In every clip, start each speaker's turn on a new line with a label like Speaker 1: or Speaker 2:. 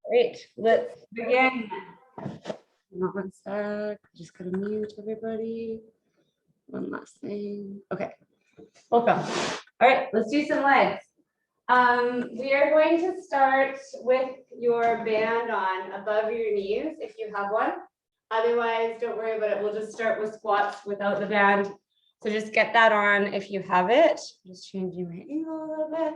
Speaker 1: Great, let's begin. One sec, just gonna mute everybody. One last thing. Okay, welcome. All right, let's do some legs. We are going to start with your band on above your knees if you have one. Otherwise, don't worry about it. We'll just start with squats without the band. So just get that on if you have it. Just changing my angle a little bit.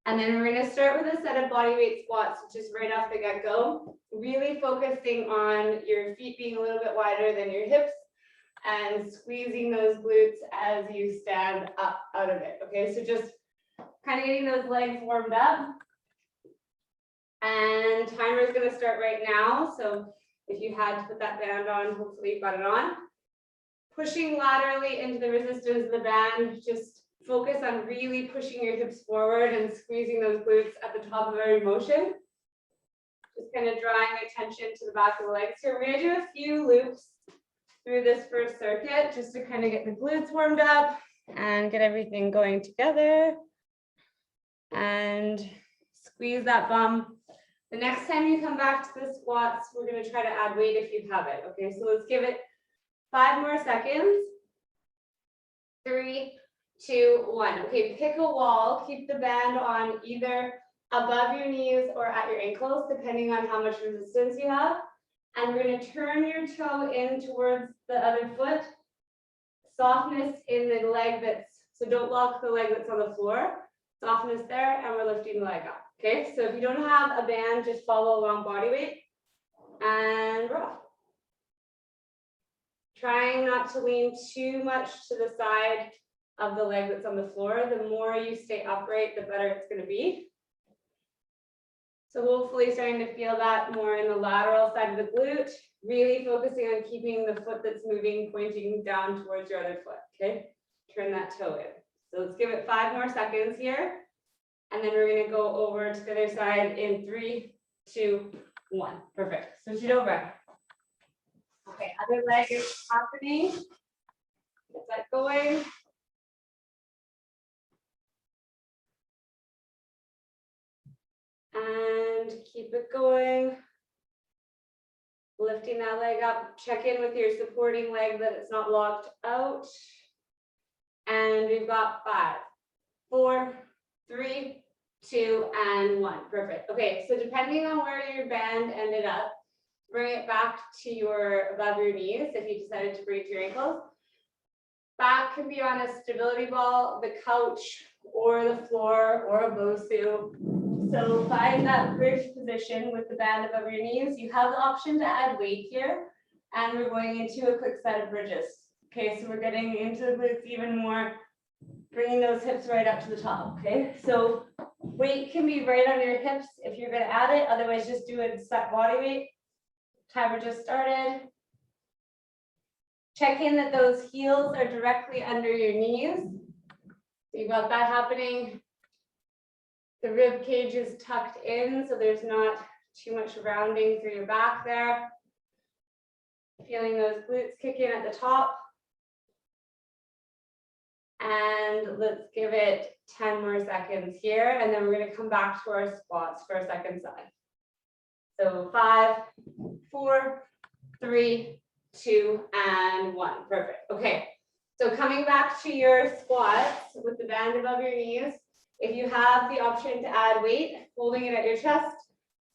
Speaker 1: And then we're going to start with a set of body weight squats, just right off the get-go. Really focusing on your feet being a little bit wider than your hips and squeezing those glutes as you stand up out of it. Okay, so just kind of getting those legs warmed up. And timer is going to start right now. So if you had to put that band on, hopefully you've got it on. Pushing laterally into the resistance of the band, just focus on really pushing your hips forward and squeezing those glutes at the top of every motion. Just kind of drawing attention to the back of the legs here. We're going to do a few loops through this first circuit just to kind of get the glutes warmed up and get everything going together. And squeeze that bum. The next time you come back to the squats, we're going to try to add weight if you have it. Okay, so let's give it 5 more seconds. 3, 2, 1. Okay, pick a wall. Keep the band on either above your knees or at your ankles, depending on how much resistance you have. And we're going to turn your toe in towards the other foot. Softness in the leg so don't lock the leg that's on the floor. Softness there, and we're lifting the leg up. Okay, so if you don't have a band, just follow along body weight and rock. Trying not to lean too much to the side of the leg that's on the floor. The more you stay upright, the better it's going to be. So hopefully starting to feel that more in the lateral side of the glute, really focusing on keeping the foot that's moving pointing down towards your other foot. Okay, turn that toe in. So let's give it 5 more seconds here. And then we're going to go over to the other side in 3, 2, 1. Perfect. Switch it over. Okay, other leg is happening. Get that going. And keep it going. Lifting that leg up. Check in with your supporting leg that it's not locked out. And we've got 5, 4, 3, 2, and 1. Perfect. Okay, so depending on where your band ended up, bring it back to your above your knees if you decided to bring it to your ankles. Back can be on a stability ball, the couch, or the floor, or a bosu. So find that bridge position with the band above your knees. You have the option to add weight here, and we're going into a quick set of bridges. Okay, so we're getting into the glutes even more, bringing those hips right up to the top. Okay, so weight can be right on your hips if you're going to add it. Otherwise, just do it set body weight. Timer just started. Check in that those heels are directly under your knees. So you've got that happening. The rib cage is tucked in, so there's not too much rounding through your back there. Feeling those glutes kick in at the top. And let's give it 10 more seconds here, and then we're going to come back to our squats for a second side. So 5, 4, 3, 2, and 1. Perfect. Okay. So coming back to your squats with the band above your knees, if you have the option to add weight, holding it at your chest,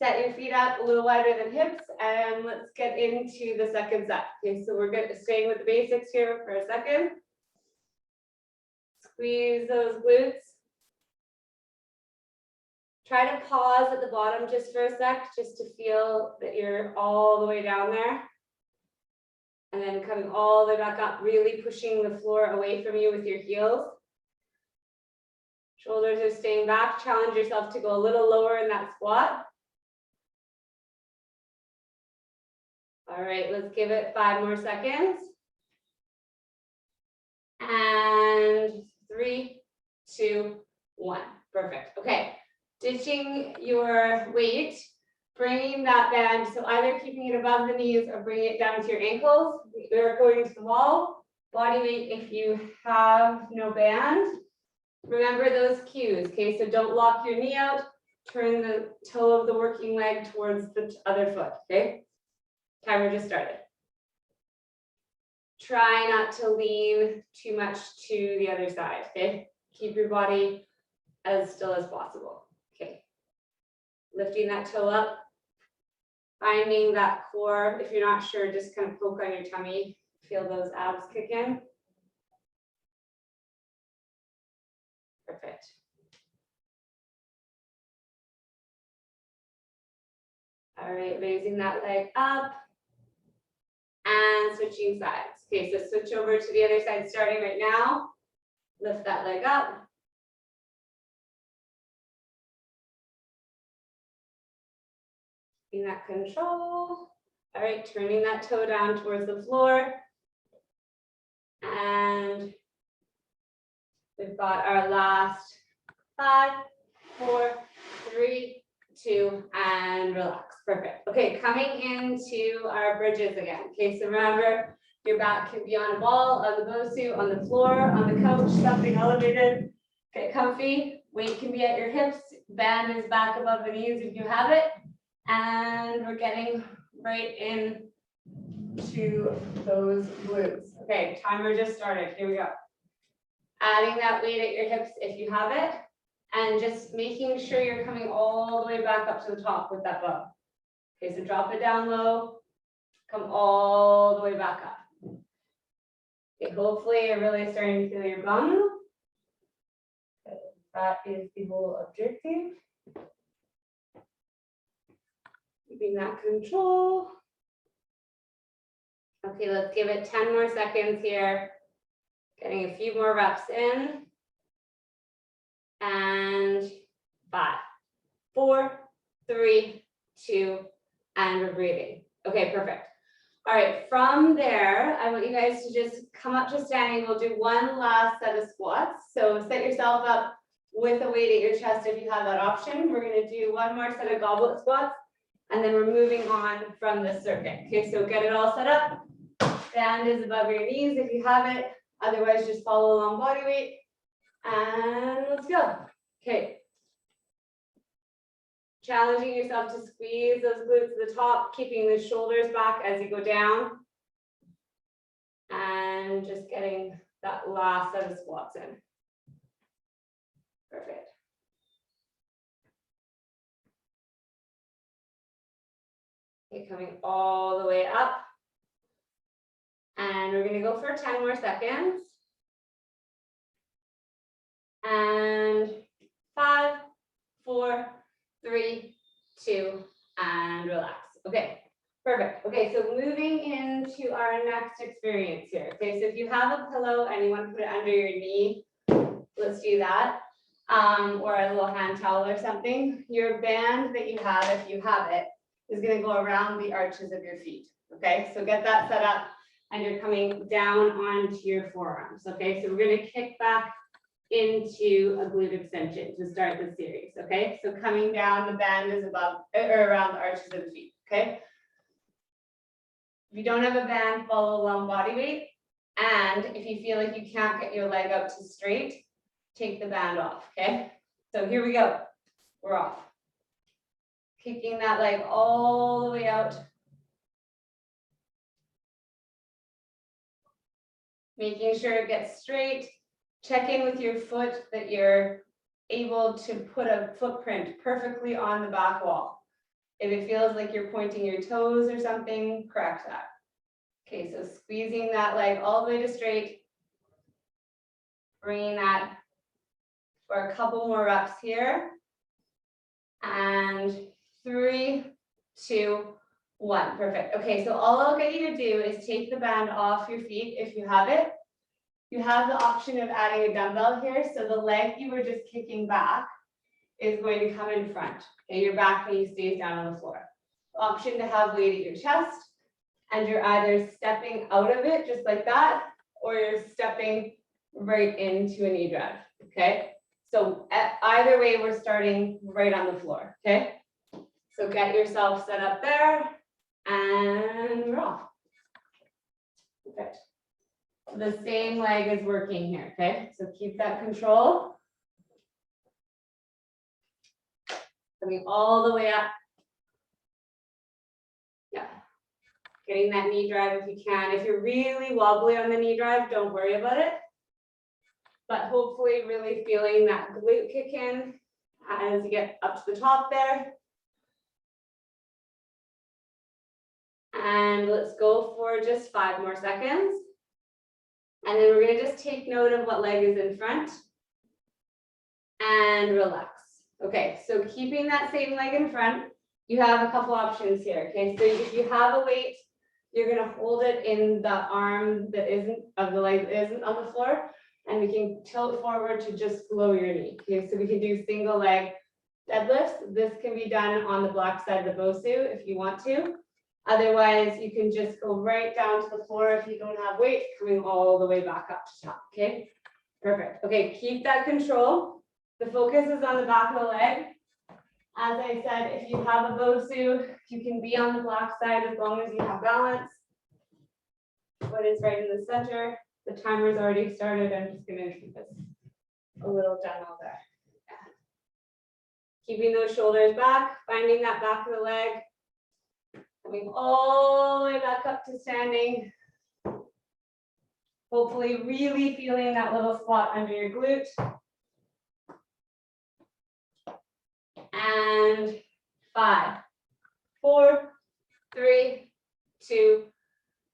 Speaker 1: set your feet up a little wider than hips, and let's get into the second set. Okay, so we're good, staying with the basics here for a second. Squeeze those glutes. Try to pause at the bottom just for a sec, just to feel that you're all the way down there. And then coming all the way back up, really pushing the floor away from you with your heels. Shoulders are staying back. Challenge yourself to go a little lower in that squat. All right, let's give it 5 more seconds. And 3, 2, 1. Perfect. Okay. Ditching your weight, bringing that band, so either keeping it above the knees or bringing it down to your ankles. We're going to the wall. Body weight if you have no band. Remember those cues, okay? So don't lock your knee out. turn the toe of the working leg towards the other foot, okay? Timer just started. Try not to lean too much to the other side, okay? Keep your body as still as possible, okay? Lifting that toe up, finding that core. If you're not sure, just kind of poke on your tummy, feel those abs kick in. Perfect. All right, raising that leg up and switching sides. Okay, so switch over to the other side starting right now. Lift that leg up. Keeping that control. All right, turning that toe down towards the floor. And we've got our last 5, 4, 3, 2, and relax. Perfect. Okay, coming into our bridges again. Okay, so remember, your back can be on a ball, on the bosu, on the floor, on the couch, something elevated. Get comfy. Weight can be at your hips. Band is back above the knees if you have it. And we're getting right in to those glutes. Okay, timer just started. Here we go. Adding that weight at your hips if you have it. And just making sure you're coming all the way back up to the top with that bow. Okay, so drop it down low, come all the way back up. Okay, hopefully you're really starting to feel your bum. That is the whole objective. Keeping that control. Okay, let's give it 10 more seconds here. Getting a few more reps in. And 5, 4, 3, 2, and we're breathing. Okay, perfect. All right, from there, I want you guys to just come up to standing. We'll do one last set of squats. So set yourself up with a weight at your chest if you have that option. We're gonna do one more set of goblet squats, and then we're moving on from this circuit. Okay, so get it all set up. Band is above your knees if you have it. Otherwise, just follow along body weight. And let's go. Okay. Challenging yourself to squeeze those glutes to the top, keeping the shoulders back as you go down. And just getting that last set of squats in. Perfect. Okay, coming all the way up. And we're going to go for 10 more seconds. And 5, 4, 3, 2, and relax. Okay, perfect. Okay, so moving into our next experience here. Okay, so if you have a pillow and you want to put it under your knee, let's do that. Or a little hand towel or something. Your band that you have, if you have it, is going to go around the arches of your feet. Okay, so get that set up and you're coming down onto your forearms. Okay, so we're going to kick back into a glute extension to start the series. Okay, so coming down, the band is above or around the arches of the feet. Okay, if you don't have a band, follow along body weight. And if you feel like you can't get your leg out to straight, take the band off. Okay, so here we go. We're off. Kicking that leg all the way out. Making sure it gets straight. Check in with your foot that you're able to put a footprint perfectly on the back wall. If it feels like you're pointing your toes or something, correct that. Okay, so squeezing that leg all the way to straight. Bringing that for a couple more reps here. And 3, 2, 1. Perfect. Okay, so all I'll get you to do is take the band off your feet if you have it. You have the option of adding a dumbbell here. So the leg you were just kicking back is going to come in front. Okay, your back knee stays down on the floor. Option to have weight at your chest, and you're either stepping out of it just like that, or you're stepping right into a knee drag. Okay, so either way, we're starting right on the floor. Okay, so get yourself set up there, and we're off. Perfect. The same leg is working here, okay? So keep that control. Coming all the way up. Yeah. Getting that knee drive if you can. If you're really wobbly on the knee drive, don't worry about it. But hopefully really feeling that glute kick in as you get up to the top there. And let's go for just 5 more seconds. And then we're going to just take note of what leg is in front and relax. Okay, so keeping that same leg in front, you have a couple options here. Okay, so if you have a weight, you're going to hold it in the arm that isn't of the leg that isn't on the floor, and we can tilt forward to just below your knee. Okay, so we can do single leg deadlifts. This can be done on the black side of the bosu if you want to. Otherwise, you can just go right down to the floor if you don't have weight, coming all the way back up to top. Okay, perfect. Okay, keep that control. The focus is on the back of the leg. As I said, if you have a bosu, you can be on the black side as long as you have balance. Foot is right in the center. The timer's already started. I'm just going to keep this a little demo there. Yeah. Keeping those shoulders back, finding that back of the leg. Coming all the way back up to standing. Hopefully really feeling that little spot under your glute. And 5, 4, 3, 2,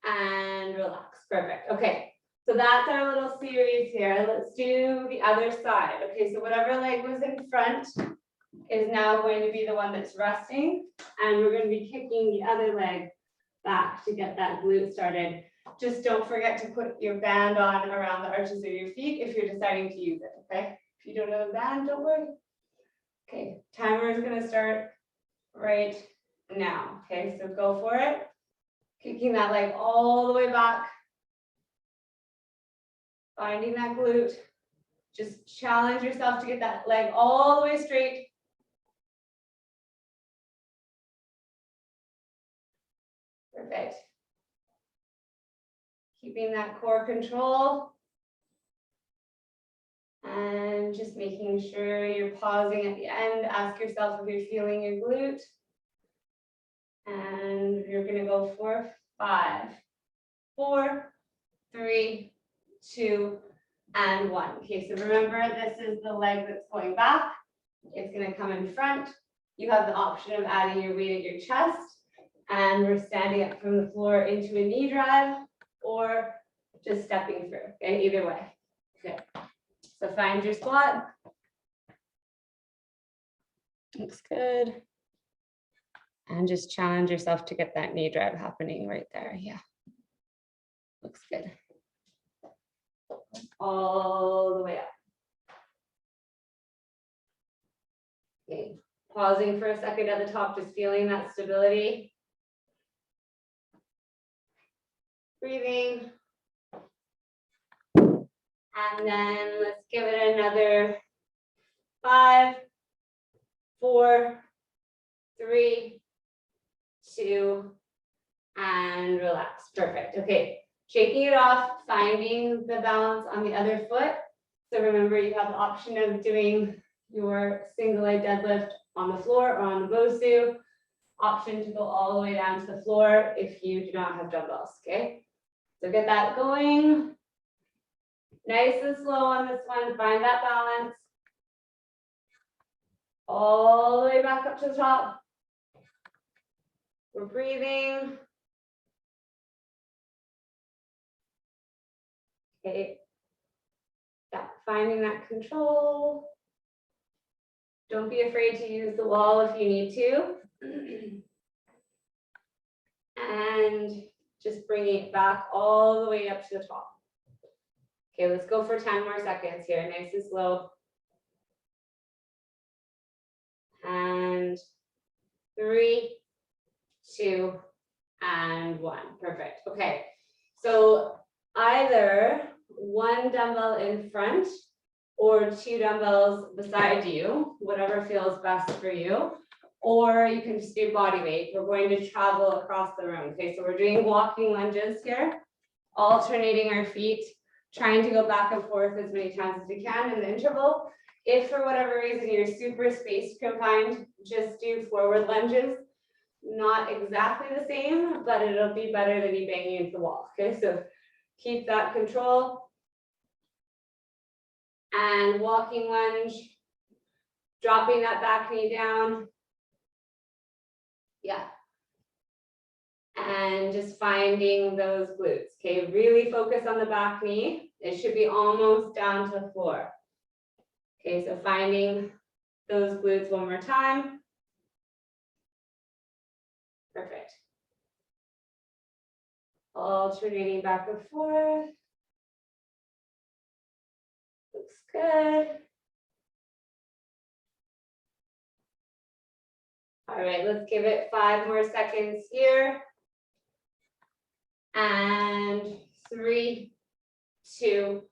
Speaker 1: and relax. Perfect. Okay, so that's our little series here. Let's do the other side. Okay, so whatever leg was in front is now going to be the one that's resting, and we're going to be kicking the other leg back to get that glute started. Just don't forget to put your band on around the arches of your feet if you're deciding to use it, okay? If you don't have a band, don't worry. Okay, timer is going to start right now. Okay, so go for it. Kicking that leg all the way back. Finding that glute. Just challenge yourself to get that leg all the way straight. Perfect. Keeping that core control. And just making sure you're pausing at the end. Ask yourself if you're feeling your glute. And you're going to go for 5, 4, 3, 2, and 1. Okay, so remember, this is the leg that's going back. It's going to come in front. You have the option of adding your weight at your chest. And we're standing up from the floor into a knee drive or just stepping through. Okay, either way. Okay. So find your spot. Looks good. And just challenge yourself to get that knee drive happening right there. Yeah. Looks good. All the way up. Okay. Pausing for a second at the top, just feeling that stability. Breathing. And then let's give it another 5, 4, 3, 2, and relax. Perfect. Okay, shaking it off, finding the balance on the other foot. So remember, you have the option of doing your single leg deadlift on the floor or on the bosu. Option to go all the way down to the floor if you do not have dumbbells. Okay, so get that going. Nice and slow on this one. Find that balance. All the way back up to the top. We're breathing. Okay. Finding that control. Don't be afraid to use the wall if you need to. And just bringing it back all the way up to the top. Okay, let's go for 10 more seconds here, nice and slow. And 3, 2, and 1. Perfect. Okay, so either one dumbbell in front or 2 dumbbells beside you, whatever feels best for you, or you can just do body weight. We're going to travel across the room. Okay, so we're doing walking lunges here, alternating our feet, trying to go back and forth as many times as we can in the interval. If for whatever reason you're super space confined, just do forward lunges. Not exactly the same, but it'll be better than you banging into the wall. Okay, so keep that control. And walking lunge, dropping that back knee down. Yeah. And just finding those glutes. Okay, really focus on the back knee. It should be almost down to the floor. Okay, so finding those glutes one more time. Perfect. Alternating back and forth. Looks good. All right, let's give it 5 more seconds here. And 3, 2,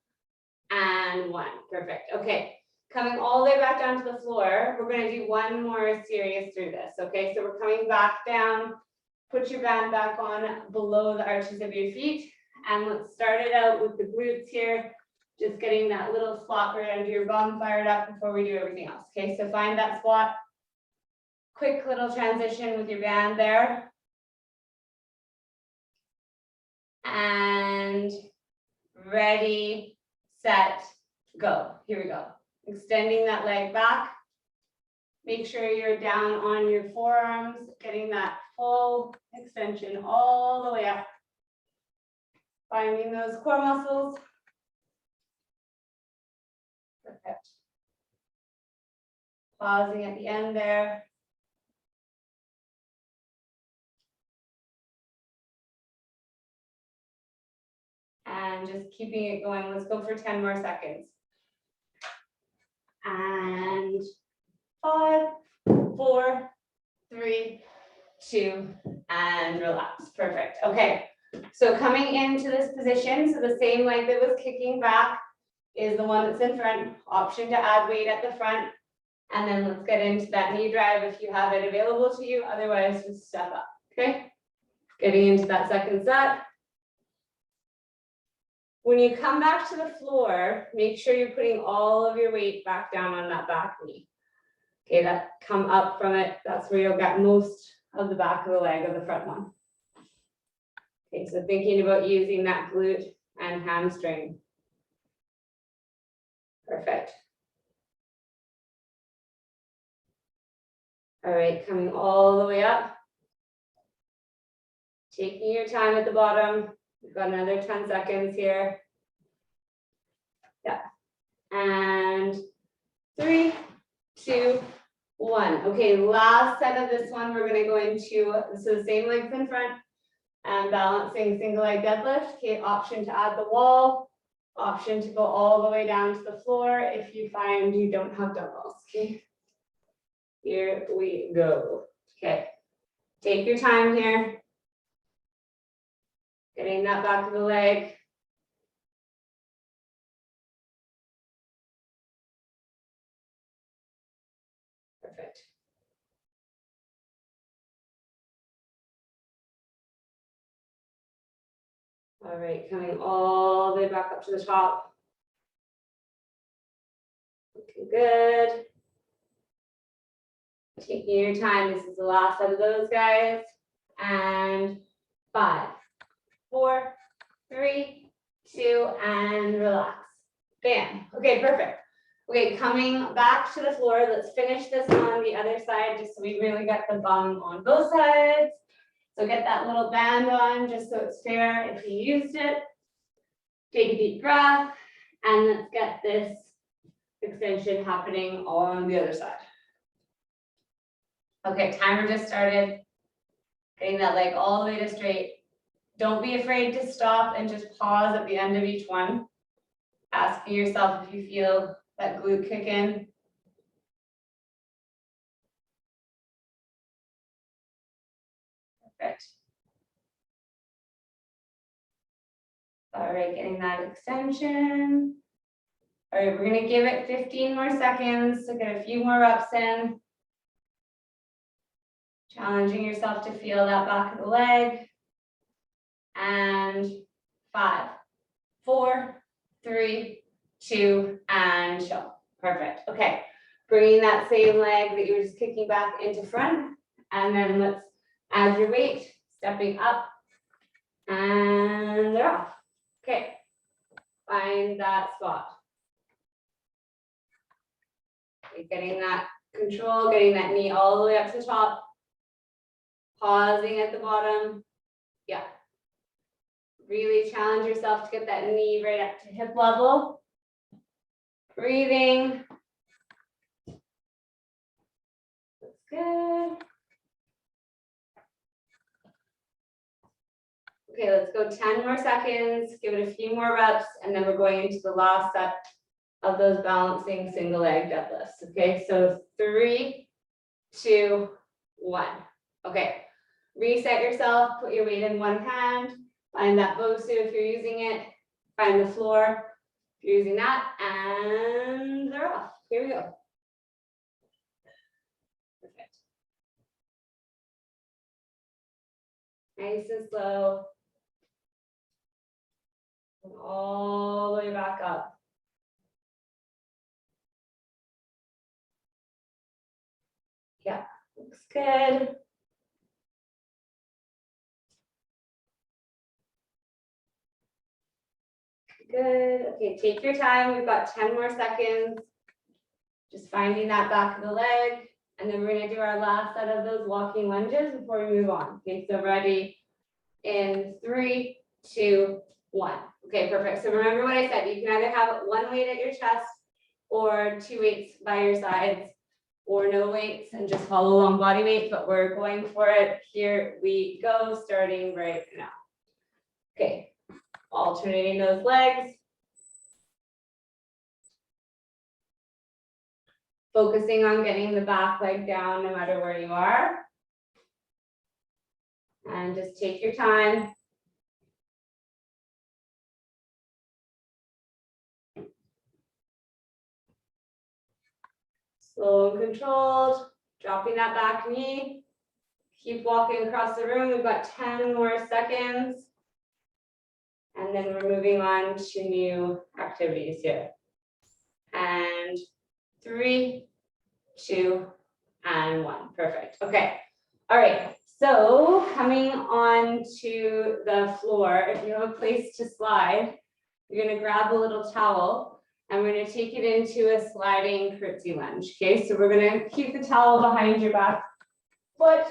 Speaker 1: and 1. Perfect. Okay, coming all the way back down to the floor, we're going to do one more series through this. Okay, so we're coming back down. Put your band back on below the arches of your feet. And let's start it out with the glutes here. Just getting that little spot right under your bum fired up before we do everything else. Okay, so find that spot. Quick little transition with your band there. And ready, set, go. Here we go. Extending that leg back. Make sure you're down on your forearms, getting that full extension all the way up. Finding those core muscles. Perfect. Pausing at the end there. And just keeping it going. Let's go for 10 more seconds. And 5, 4, 3, 2, and relax. Perfect. Okay. So coming into this position, so the same leg that was kicking back is the one that's in front. Option to add weight at the front. And then let's get into that knee drive if you have it available to you. Otherwise, just step up. Okay. Getting into that second set. When you come back to the floor, make sure you're putting all of your weight back down on that back knee. Okay, that come up from it. That's where you'll get most of the back of the leg of the front one. Okay, so thinking about using that glute and hamstring. Perfect. All right, coming all the way up. Taking your time at the bottom. We've got another 10 seconds here. Yeah. And 3, 2, 1. Okay, last set of this one, we're going to go into, so the same legs in front and balancing single leg deadlift. Okay, option to add the wall, option to go all the way down to the floor if you find you don't have dumbbells. Okay, here we go. Okay, take your time here. Getting that back of the leg. Perfect. All right, coming all the way back up to the top. Looking good. Taking your time. This is the last set of those guys. And 5, 4, 3, 2, and relax. Bam. Okay, perfect. Okay, coming back to the floor. Let's finish this on the other side, just so we really get the bum on both sides. So get that little band on, just so it's fair if you used it. Take a deep breath, and let's get this extension happening on the other side. Okay, timer just started. Getting that leg all the way to straight. Don't be afraid to stop and just pause at the end of each one. Asking yourself if you feel that glute kick in. Perfect. All right, getting that extension. All right, we're gonna give it 15 more seconds to get a few more reps in. Challenging yourself to feel that back of the leg. And 5, 4, 3, 2, and show. Perfect. Okay. Bringing that same leg that you were just kicking back into front. And then let's add your weight, stepping up. And they're off. Okay. Find that spot. Okay, getting that control, getting that knee all the way up to the top. Pausing at the bottom. Yeah. Really challenge yourself to get that knee right up to hip level. Breathing. That's good. Okay, let's go 10 more seconds. Give it a few more reps, and then we're going into the last set of those balancing single leg deadlifts. Okay, so 3, 2, 1. Okay, reset yourself. Put your weight in one hand. Find that bosu if you're using it. Find the floor if you're using that, and they're off. Here we go. Perfect. Nice and slow. And all the way back up. Yeah, looks good. Good. Okay, take your time. We've got 10 more seconds. Just finding that back of the leg. And then we're going to do our last set of those walking lunges before we move on. Okay, so ready in 3, 2, 1. Okay, perfect. So remember what I said. You can either have one weight at your chest or 2 weights by your sides or no weights and just follow along body weight, but we're going for it. Here we go, starting right now. Okay. Alternating those legs. Focusing on getting the back leg down no matter where you are. And just take your time. Slow and controlled. Dropping that back knee. Keep walking across the room. We've got 10 more seconds. And then we're moving on to new activities here. And 3, 2, and 1. Perfect. Okay. All right. So coming on to the floor, if you have a place to slide, you're going to grab a little towel and we're going to take it into a sliding curtsy lunge. Okay. So we're going to keep the towel behind your back foot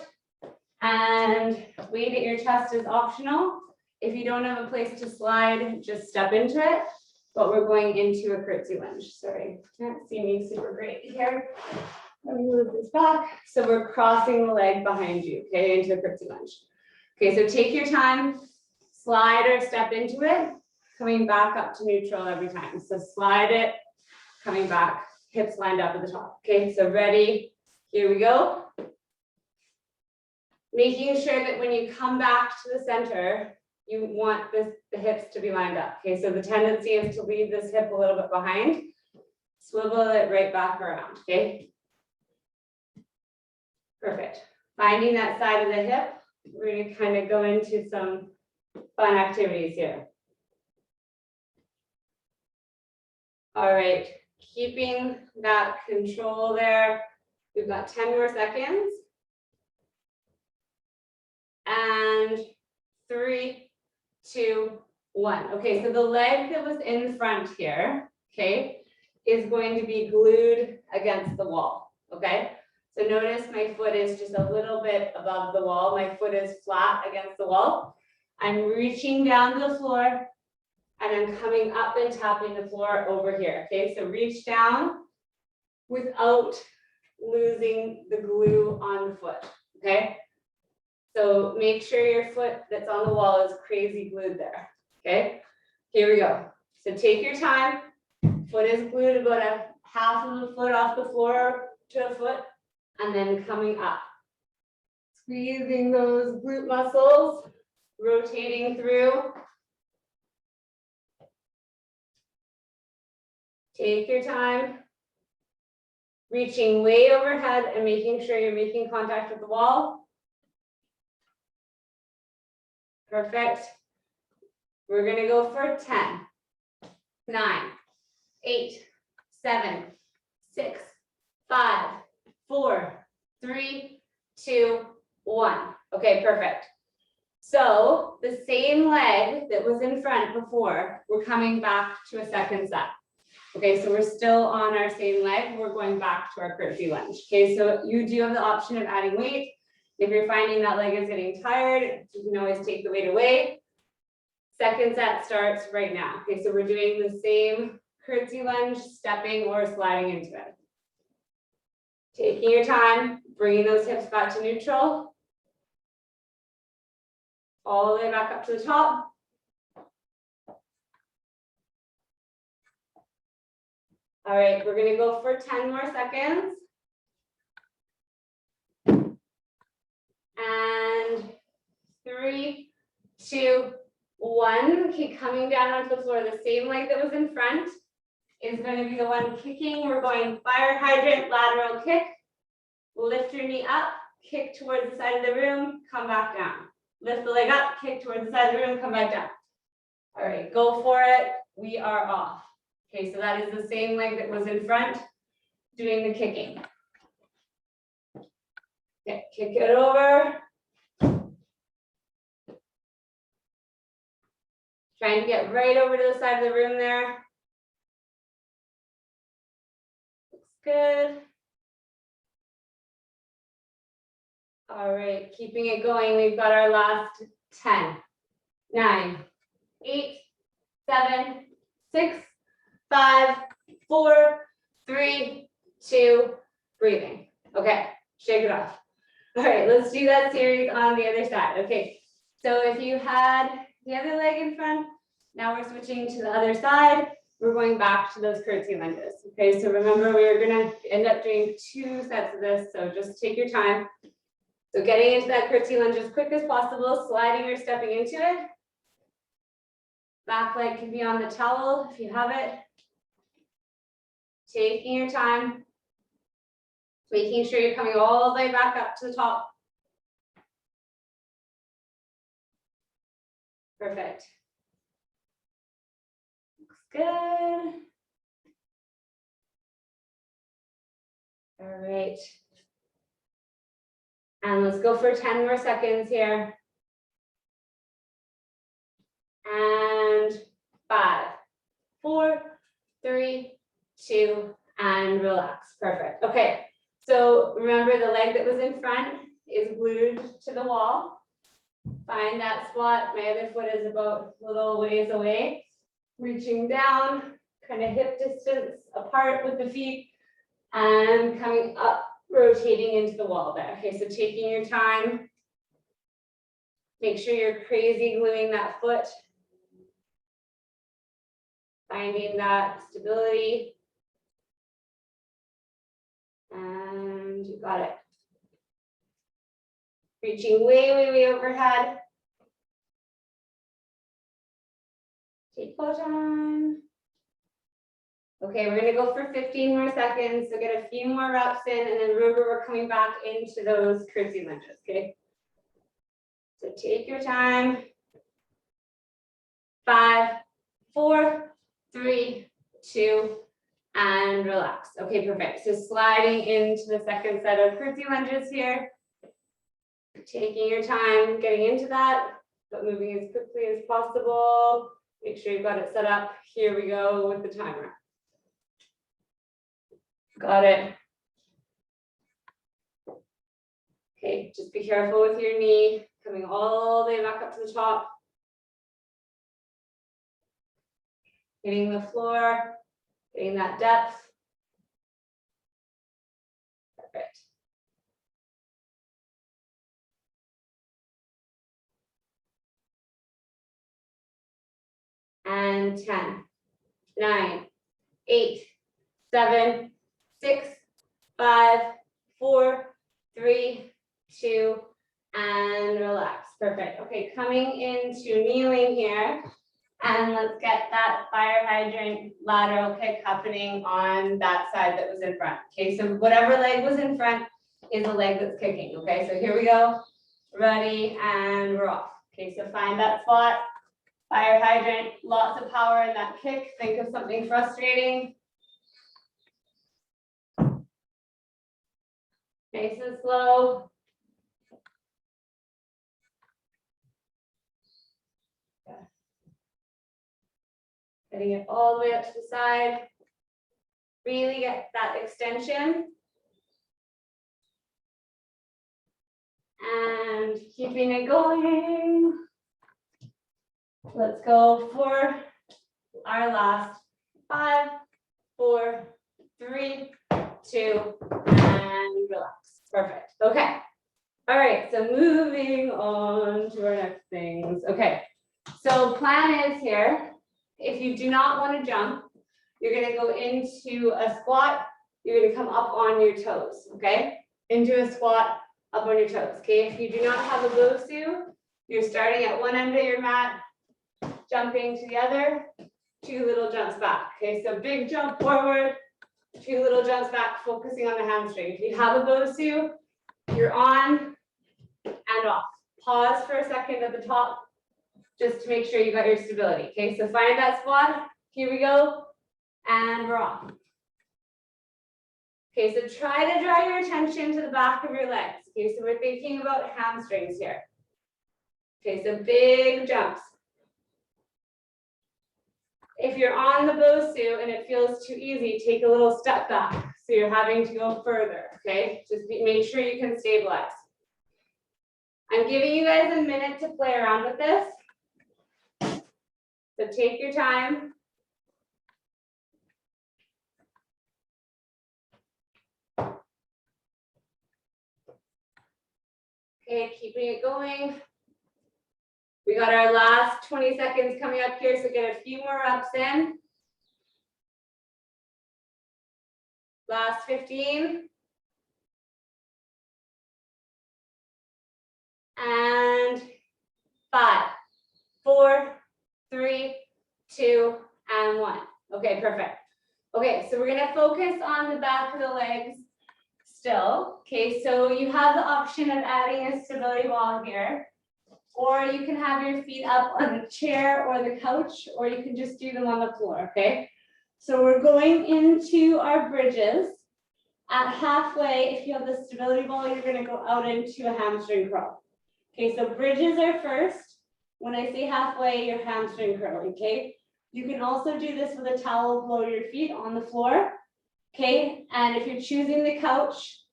Speaker 1: and weight at your chest is optional. If you don't have a place to slide, just step into it. But we're going into a curtsy lunge. Sorry, can't see me super great here. Let me move this back. So we're crossing the leg behind you, okay, into a curtsy lunge. Okay, so take your time, slide or step into it, coming back up to neutral every time. So slide it, coming back, hips lined up at the top. Okay, so ready, here we go. Making sure that when you come back to the center, you want the hips to be lined up. Okay, so the tendency is to leave this hip a little bit behind. Swivel it right back around, okay? Perfect. Finding that side of the hip, we're gonna kind of go into some fun activities here. All right, keeping that control there. We've got 10 more seconds. And 3, 2, 1. Okay, so the leg that was in front here, okay, is going to be glued against the wall, okay? So notice my foot is just a little bit above the wall. My foot is flat against the wall. I'm reaching down to the floor and I'm coming up and tapping the floor over here, okay? So reach down without losing the glue on the foot, okay? So make sure your foot that's on the wall is crazy glued there, okay? Here we go. So take your time. Foot is glued about a half of the foot off the floor to a foot, and then coming up. Squeezing those glute muscles, rotating through. Take your time. Reaching way overhead and making sure you're making contact with the wall. Perfect. We're gonna go for 10, 9, 8, 7, 6, 5, 4, 3, 2, 1. Okay, perfect. So the same leg that was in front before, we're coming back to a second set. Okay, so we're still on our same leg. We're going back to our curtsy lunge. Okay, so you do have the option of adding weight. If you're finding that leg is getting tired, you can always take the weight away. Second set starts right now. Okay, so we're doing the same curtsy lunge, stepping or sliding into it. Taking your time, bringing those hips back to neutral. All the way back up to the top. All right, we're gonna go for 10 more seconds. And 3, 2, 1. Keep coming down onto the floor. The same leg that was in front is going to be the one kicking. We're going fire hydrant, lateral kick. Lift your knee up, kick towards the side of the room, come back down. Lift the leg up, kick towards the side of the room, come back down. All right, go for it. We are off. Okay, so that is the same leg that was in front, doing the kicking. Okay, kick it over. Trying to get right over to the side of the room there. Looks good. All right, keeping it going. We've got our last 10, 9, 8, 7, 6, 5, 4, 3, 2, breathing. Okay, shake it off. All right, let's do that series on the other side. Okay, so if you had the other leg in front, now we're switching to the other side. We're going back to those curtsy lunges. Okay, so remember we are gonna end up doing 2 sets of this, so just take your time. So getting into that curtsy lunge as quick as possible, sliding or stepping into it. Back leg can be on the towel if you have it. Taking your time. Making sure you're coming all the way back up to the top. Perfect. Looks good. All right. And let's go for 10 more seconds here. And 5, 4, 3, 2, and relax. Perfect. Okay. So remember the leg that was in front is glued to the wall. Find that spot. My other foot is about a little ways away. Reaching down, kind of hip distance apart with the feet and coming up, rotating into the wall there. Okay, so taking your time. Make sure you're crazy gluing that foot. Finding that stability. And you got it. Reaching way, way, way overhead. Take your time. Okay, we're gonna go for 15 more seconds, so get a few more reps in, and then remember we're coming back into those curtsy lunges, okay? So take your time. 5, 4, 3, 2, and relax. Okay, perfect. So sliding into the second set of curtsy lunges here. Taking your time, getting into that, but moving as quickly as possible. Make sure you've got it set up. Here we go with the timer. Got it. Okay, just be careful with your knee, coming all the way back up to the top. Hitting the floor, getting that depth. Perfect. And 10, 9, 8, 7, 6, 5, 4, 3, 2, and relax. Perfect. Okay, coming into kneeling here. And let's get that fire hydrant lateral kick happening on that side that was in front. Okay, so whatever leg was in front is the leg that's kicking. Okay, so here we go. Ready, and we're off. Okay, so find that spot. Fire hydrant, lots of power in that kick. Think of something frustrating. Nice and slow. Getting it all the way up to the side. Really get that extension. And keeping it going. Let's go for our last 5, 4, 3, 2, and relax. Perfect. Okay. All right. So moving on to our next things. Okay. So plan is here. If you do not want to jump, you're going to go into a squat. You're going to come up on your toes. Okay. Into a squat, up on your toes. Okay. If you do not have a bosu, you're starting at one end of your mat, jumping to the other, 2 little jumps back. Okay, so big jump forward, 2 little jumps back, focusing on the hamstring. If you have a bosu, you're on and off. Pause for a second at the top, just to make sure you got your stability. Okay, so find that spot. Here we go, and we're off. Okay, so try to draw your attention to the back of your legs. Okay, so we're thinking about hamstrings here. Okay, so big jumps. If you're on the bosu and it feels too easy, take a little step back. So you're having to go further, okay? Just make sure you can stabilize. I'm giving you guys a minute to play around with this. So take your time. Okay, keeping it going. We got our last 20 seconds coming up here, so get a few more reps in. Last 15. And 5, 4, 3, 2, and 1. Okay, perfect. Okay, so we're gonna focus on the back of the legs still. Okay, so you have the option of adding a stability ball here. Or you can have your feet up on the chair or the couch, or you can just do them on the floor, okay? So we're going into our bridges. At halfway, if you have the stability ball, you're gonna go out into a hamstring curl. Okay, so bridges are first. When I say halfway, you're hamstring curling, okay? You can also do this with a towel below your feet on the floor, okay? And if you're choosing the couch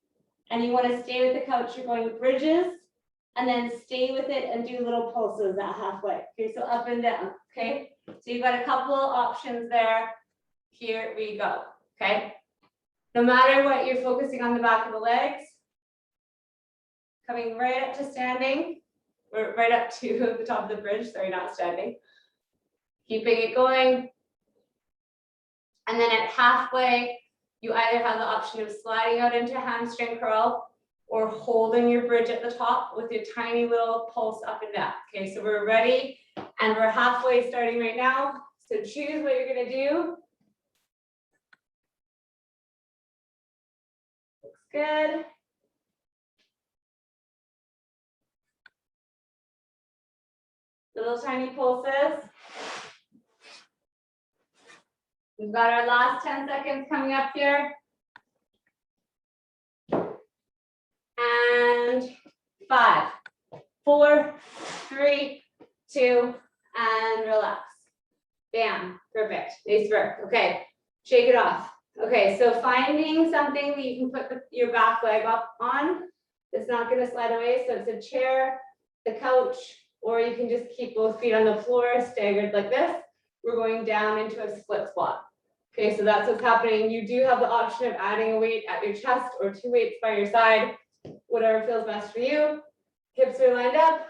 Speaker 1: and you wanna stay with the couch, you're going bridges, and then stay with it and do little pulses at halfway. Okay, so up and down, okay? So you've got a couple of options there. Here we go, okay? No matter what, you're focusing on the back of the legs. Coming right up to standing, or right up to the top of the bridge, sorry, not standing. Keeping it going. And then at halfway, you either have the option of sliding out into hamstring curl, or holding your bridge at the top with your tiny little pulse up and down. Okay, so we're ready and we're halfway starting right now. So choose what you're gonna do. Looks good. Little tiny pulses. We've got our last 10 seconds coming up here. And 5, 4, 3, 2, and relax. Bam, perfect, nice work. Okay, shake it off. Okay, so finding something that you can put your back leg up on, it's not gonna slide away, so it's a chair, the couch, or you can just keep both feet on the floor, staggered like this. We're going down into a split squat. Okay, so that's what's happening. You do have the option of adding a weight at your chest or 2 weights by your side, whatever feels best for you. Hips are lined up,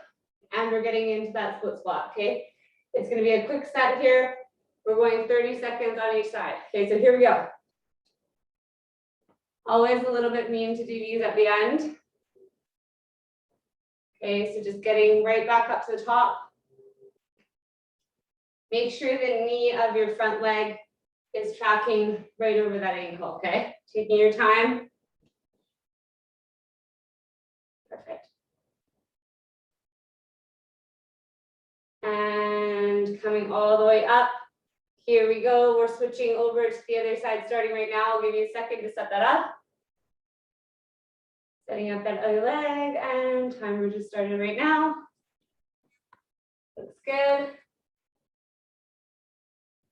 Speaker 1: and we're getting into that split squat, okay? It's gonna be a quick set here. We're going 30 seconds on each side. Okay, so here we go. Always a little bit mean to do these at the end. Okay, so just getting right back up to the top. Make sure the knee of your front leg is tracking right over that ankle, okay? Taking your time. Perfect. And coming all the way up. Here we go. We're switching over to the other side starting right now. I'll give you a second to set that up. Setting up that other leg, and timer just started right now. Looks good.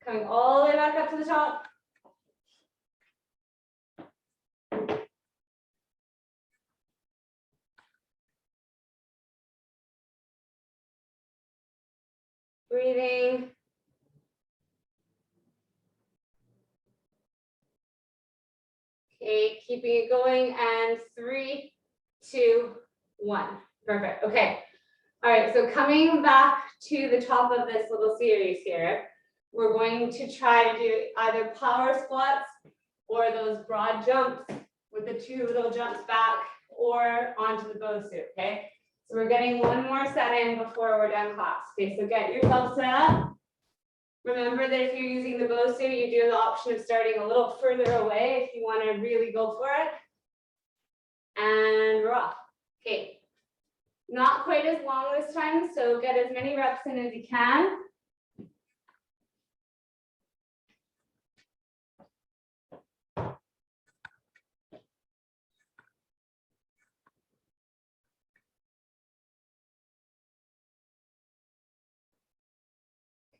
Speaker 1: Coming all the way back up to the top. Breathing. Okay, keeping it going, and 3, 2, 1. Perfect. Okay. All right, so coming back to the top of this little series here, we're going to try to do either power squats or those broad jumps with the 2 little jumps back or onto the bosu, okay? So we're getting one more set in before we're done class. Okay, so get yourself set up. Remember that if you're using the bosu, you do have the option of starting a little further away if you want to really go for it. And we're off. Okay. Not quite as long this time, so get as many reps in as you can.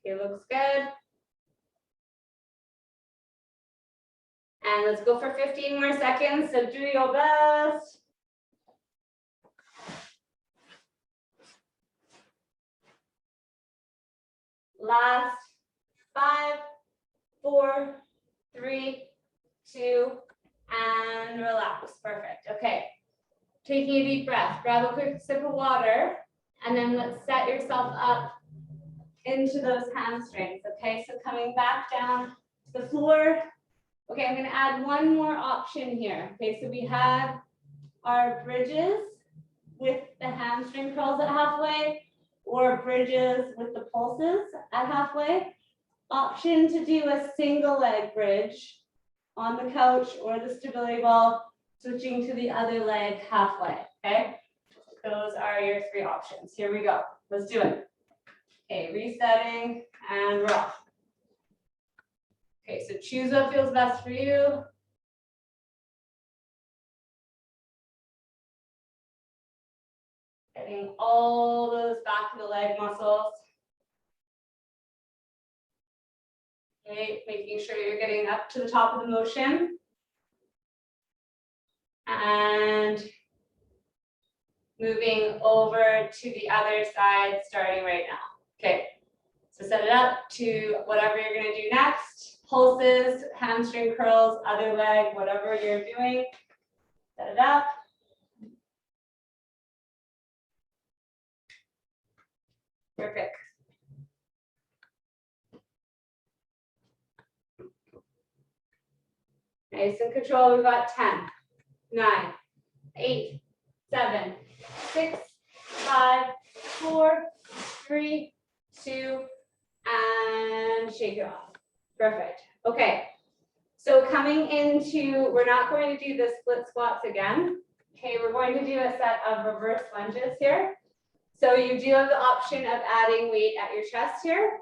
Speaker 1: Okay, looks good. And let's go for 15 more seconds, so do your best. Last 5, 4, 3, 2, and relax. Perfect. Okay. Taking a deep breath. Grab a quick sip of water, and then let's set yourself up into those hamstrings. Okay, so coming back down to the floor. Okay, I'm going to add one more option here. Okay, so we have our bridges with the hamstring curls at halfway, or bridges with the pulses at halfway. Option to do a single leg bridge on the couch or the stability ball, switching to the other leg halfway, okay? Those are your 3 options. Here we go. Let's do it. Okay, resetting, and we're off. Okay, so choose what feels best for you. Getting all those back of the leg muscles. Okay, making sure you're getting up to the top of the motion. And moving over to the other side, starting right now. Okay, so set it up to whatever you're going to do next. Pulses, hamstring curls, other leg, whatever you're doing. Set it up. Perfect. Nice and control. We've got 10, 9, 8, 7, 6, 5, 4, 3, 2, and shake it off. Perfect. Okay. So coming into, we're not going to do the split squats again. Okay, we're going to do a set of reverse lunges here. So you do have the option of adding weight at your chest here.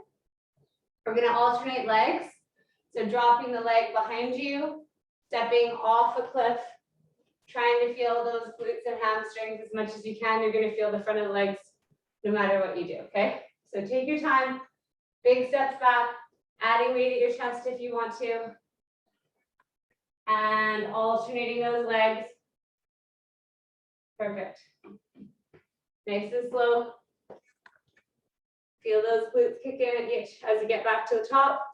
Speaker 1: We're going to alternate legs. So dropping the leg behind you, stepping off a cliff, trying to feel those glutes and hamstrings as much as you can. You're going to feel the front of the legs no matter what you do, okay? So take your time, big steps back, adding weight at your chest if you want to, and alternating those legs. Perfect. Nice and slow. Feel those glutes kick in as you get back to the top.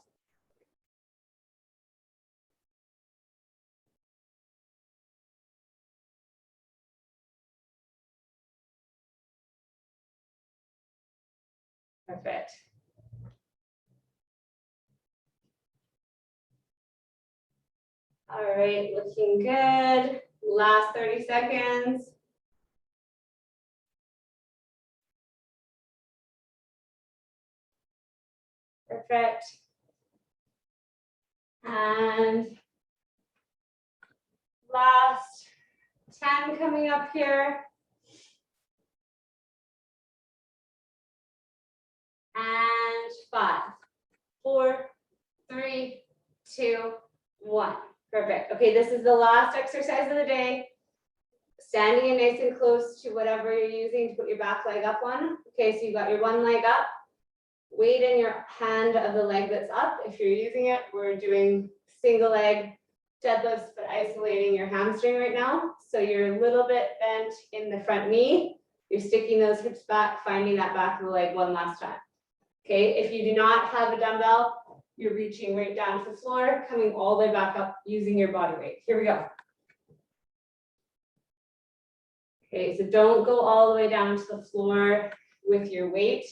Speaker 1: Perfect. All right, looking good. Last 30 seconds. Perfect. And last 10 coming up here. And 5, 4, 3, 2, 1. Perfect. Okay, this is the last exercise of the day. Standing in nice and close to whatever you're using to put your back leg up on. Okay, so you've got your one leg up. Weight in your hand of the leg that's up. If you're using it, we're doing single leg deadlifts, but isolating your hamstring right now. So you're a little bit bent in the front knee. You're sticking those hips back, finding that back of the leg one last time. Okay, if you do not have a dumbbell, you're reaching right down to the floor, coming all the way back up using your body weight. Here we go. Okay, so don't go all the way down to the floor with your weight.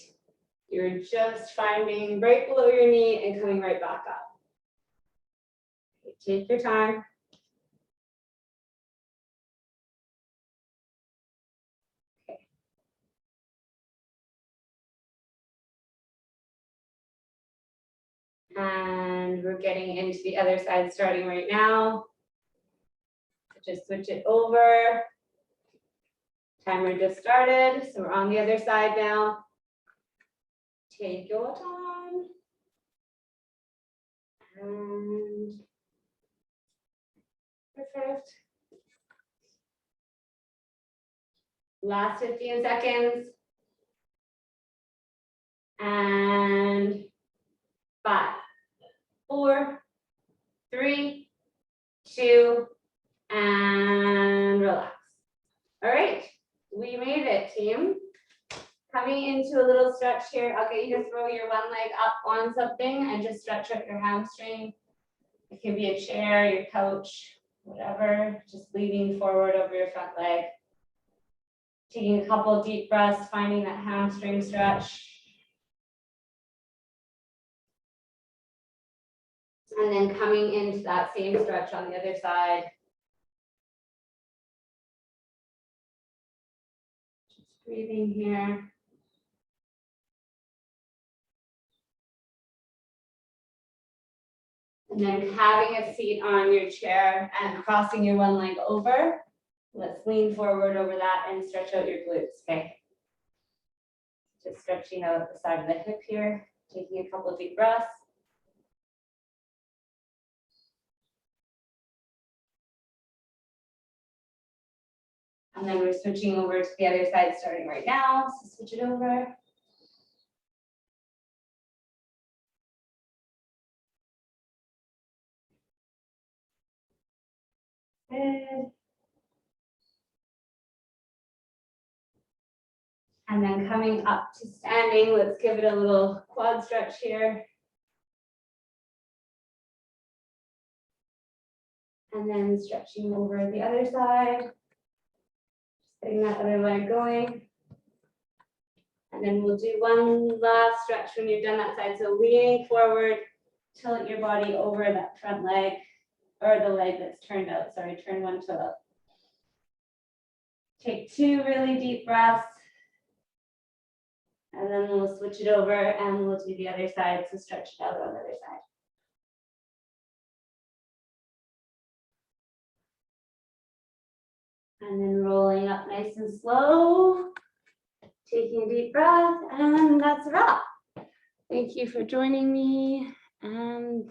Speaker 1: You're just finding right below your knee and coming right back up. Okay, take your time. Okay. And we're getting into the other side starting right now. Just switch it over. Timer just started, so we're on the other side now. Take your time. And perfect. Last 15 seconds. And 5, 4, 3, 2, and relax. All right, we made it, team. Coming into a little stretch here, I'll get you to throw your one leg up on something and just stretch out your hamstring. It can be a chair, your couch, whatever. Just leaning forward over your front leg. Taking a couple deep breaths, finding that hamstring stretch. And then coming into that same stretch on the other side. Just breathing here. And then having a seat on your chair and crossing your one leg over. Let's lean forward over that and stretch out your glutes, okay? Just stretching out the side of the hip here, taking a couple of deep breaths. And then we're switching over to the other side starting right now, so switch it over. Good. And then coming up to standing, let's give it a little quad stretch here. And then stretching over the other side. Just getting that other leg going. And then we'll do one last stretch when you've done that side. So leaning forward, tilt your body over that front leg, or the leg that's turned out, sorry, turn one toe up. Take 2 really deep breaths. And then we'll switch it over and we'll do the other side, so stretch it out on the other side. And then rolling up nice and slow, taking a deep breath, and that's a wrap. Thank you for joining me. And